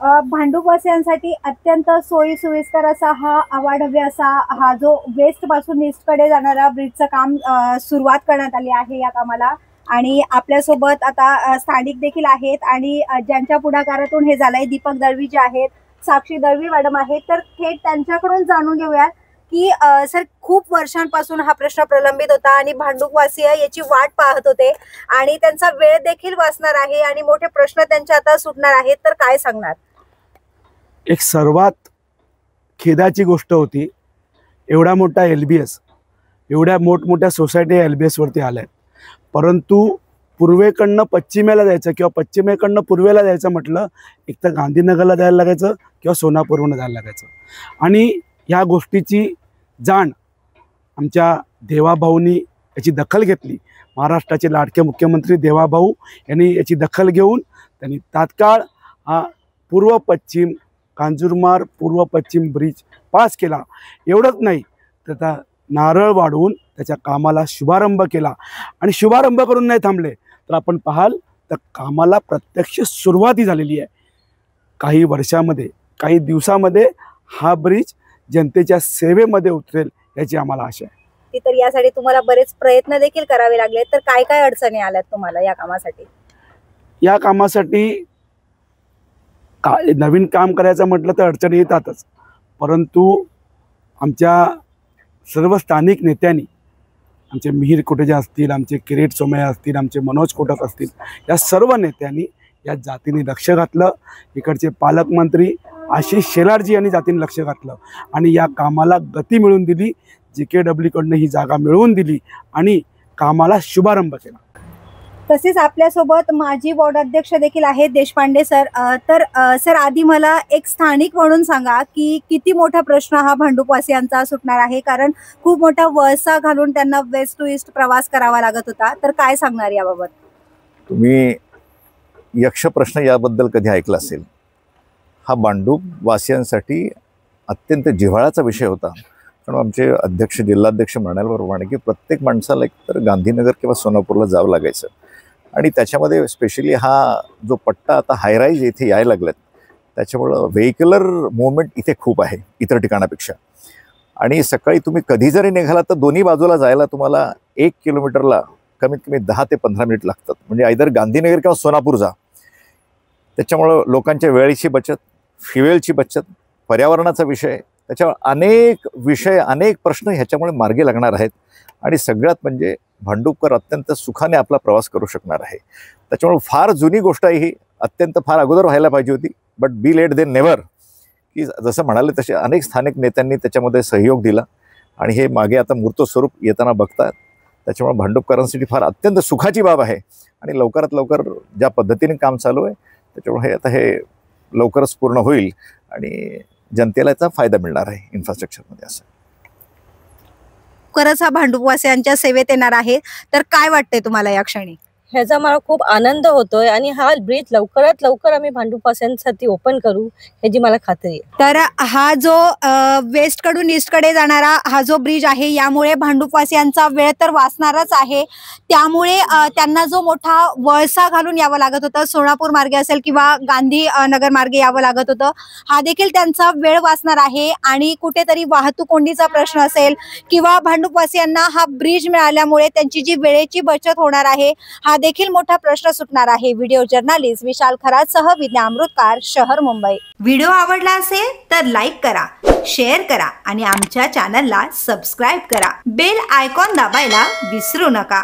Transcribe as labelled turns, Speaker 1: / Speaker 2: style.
Speaker 1: भांडूपवासियांसाठी अत्यंत सोयी सोयीस्कर असा हा अवाढव्य असा हा जो वेस्ट पासून ईस्टकडे जाणारा ब्रिजचं काम सुरुवात करण्यात आली आहे या कामाला। आणि आपल्यासोबत आता स्थानिक देखील आहेत आणि ज्यांच्या पुढाकारातून हे झालंय दीपक दळवी जे आहेत, साक्षी दळवी मॅडम आहेत, तर थेट त्यांच्याकडून जाणून घेऊयात की सर खूप वर्षांपासून हा प्रश्न प्रलंबित होता आणि भांडूपवासीय याची वाट पाहत होते आणि त्यांचा वेळ देखील वाचणार आहे आणि मोठे प्रश्न त्यांच्या आता सुटणार आहेत, तर काय सांगणार?
Speaker 2: एक सर्वात खेदाची गोष्ट होती, एवढा मोठा LBS, एवढ्या मोठमोठ्या सोसायटी LBS वरती आल्या, परंतु पूर्वेकडनं पश्चिमेला जायचं किंवा पश्चिमेकडनं पूर्वेला जायचं म्हटलं एक तर गांधीनगरला जायला लागायचं किंवा सोनापूरहून जायला लागायचं। आणि ह्या गोष्टीची जाण आमच्या देवाभाऊनी याची दखल घेतली। महाराष्ट्राचे लाडके मुख्यमंत्री देवाभाऊ यांनी याची दखल घेऊन त्यांनी तात्काळ हा पूर्व पश्चिम कांजूरमार्ग पूर्व पश्चिम ब्रिज पास केला। एवढंच नाही तर त्या नारळ वाढवून त्याच्या कामाला शुभारंभ केला आणि शुभारंभ करून नाही थांबले तर आपण पाहाल तर कामाला प्रत्यक्ष सुरुवाती झालेली आहे। काही वर्षामध्ये काही दिवसामध्ये हा ब्रिज जनतेच्या सेवेमध्ये उतरेल याची आम्हाला आशा आहे।
Speaker 1: तर यासाठी तुम्हाला बरेच प्रयत्न देखील करावे लागले, तर काय काय अडचणी आल्यात तुम्हाला या कामासाठी?
Speaker 2: या कामासाठी नवीन काम करायचं म्हटलं तर अडचणी येतातच, परंतु आमच्या सर्व स्थानिक नेत्यांनी, आमचे मिहीर कोटेजा असतील, आमचे किरीट सोमय्या असतील, आमचे मनोज कोटक असतील, या सर्व नेत्यांनी या जातीने लक्ष घातलं। इकडचे पालकमंत्री आशिष शेलारजी यांनी जातीने लक्ष घातलं आणि या कामाला गती मिळवून दिली। JKW कडनं ही जागा मिळवून दिली आणि कामाला शुभारंभ केला।
Speaker 1: तसेच आपल्यासोबत माजी बोर्ड अध्यक्ष देखील आहेत देशपांडे सर। तर सर आधी मला एक स्थानिक म्हणून सांगा की किती मोठा प्रश्न हा भांडूपवासियांचा सुटणार आहे, कारण खूप मोठा वळसा घालून त्यांना वेस्ट टू ईस्ट प्रवास करावा लागत होता, तर काय सांगणार याबाबत?
Speaker 3: तुम्ही यक्ष प्रश्न याबद्दल कधी ऐकला असेल। हा भांडूपवासियांसाठी अत्यंत जिव्हाळ्याचा विषय होता, कारण आमचे अध्यक्ष जिल्हाध्यक्ष म्हणाल्याप्रमाणे की प्रत्येक माणसाला एकतर गांधीनगर किंवा सोनापूरला जावं लागायचं आणि त्याच्यामध्ये स्पेशली हा जो पट्टा आता हायराईज इथे यायला लागलेत त्याच्यामुळं व्हेहिक्युलर मूवमेंट इथे खूप आहे इतर ठिकाणापेक्षा। आणि सकाळी तुम्ही कधी जरी निघाला तर दोन्ही बाजूला जायला तुम्हाला 1 किलोमीटरला कमीत कमी 10 ते 15 मिनिट लागतात, म्हणजे आयदर गांधीनगर किंवा सोनापूर जा। त्याच्यामुळं लोकांच्या वेळेची बचत, फ्युएलची बचत, पर्यावरणाचा विषय, त्याच्यावर अनेक विषय अनेक प्रश्न ह्याच्यामुळे मार्गी लागणार आहेत आणि सगळ्यात म्हणजे भांडूपकर अत्यंत सुखाने आपला प्रवास करू शकणार आहे। त्याच्यामुळे फार जुनी गोष्ट आहे ही, अत्यंत फार अगोदर व्हायला पाहिजे होती, but be late than never, की जसं म्हणाले तसे अनेक स्थानिक नेत्यांनी त्याच्यामध्ये सहयोग दिला आणि हे मागे आता मूर्त स्वरूप येताना बघतात। त्याच्यामुळे भांडूपकरांसाठी फार अत्यंत सुखाची बाब आहे आणि लवकरात लवकर ज्या पद्धतीने काम चालू आहे त्याच्यामुळे हे लवकरच पूर्ण होईल आणि जनतेला याचा फायदा मिळणार आहे इन्फ्रास्ट्रक्चरमध्ये। असं
Speaker 1: खरंच हा भांडूपवासियांच्या सेवेत येणार आहे, तर काय वाटतंय तुम्हाला या क्षणी?
Speaker 4: ह्याचा मला खूप आनंद होतोय आणि हा ब्रिज लवकरात लवकर आम्ही भांडूपवासियांसाठी ओपन करू ह्याची मला खात्री आहे।
Speaker 1: तर हा जो वेस्ट कडून ईस्ट कडे जाणारा हा जो ब्रिज आहे यामुळे भांडूपवासियांचा वेळ तर वाचणारच आहे, त्यामुळे त्यांना जो मोठा वळसा घालून यावं लागत होतं, सोनापूर मार्गे असेल किंवा गांधी नगर मार्गे यावं लागत होतं, हा देखील त्यांचा वेळ वाचणार आहे आणि कुठेतरी वाहतूक कोंडीचा प्रश्न असेल किंवा भांडूपवासियांना हा ब्रिज मिळाल्यामुळे त्यांची जी वेळेची बचत होणार आहे हा देखील मोठा प्रश्न सुटणार आहे। व्हिडिओ जर्नलिस्ट विशाल खरातसह विद्या अमृतकार, शहर मुंबई। व्हिडिओ आवडला असेल तर लाईक करा, शेअर करा आणि आमच्या चॅनलला सबस्क्राईब करा। बेल आयकॉन दाबायला विसरू नका।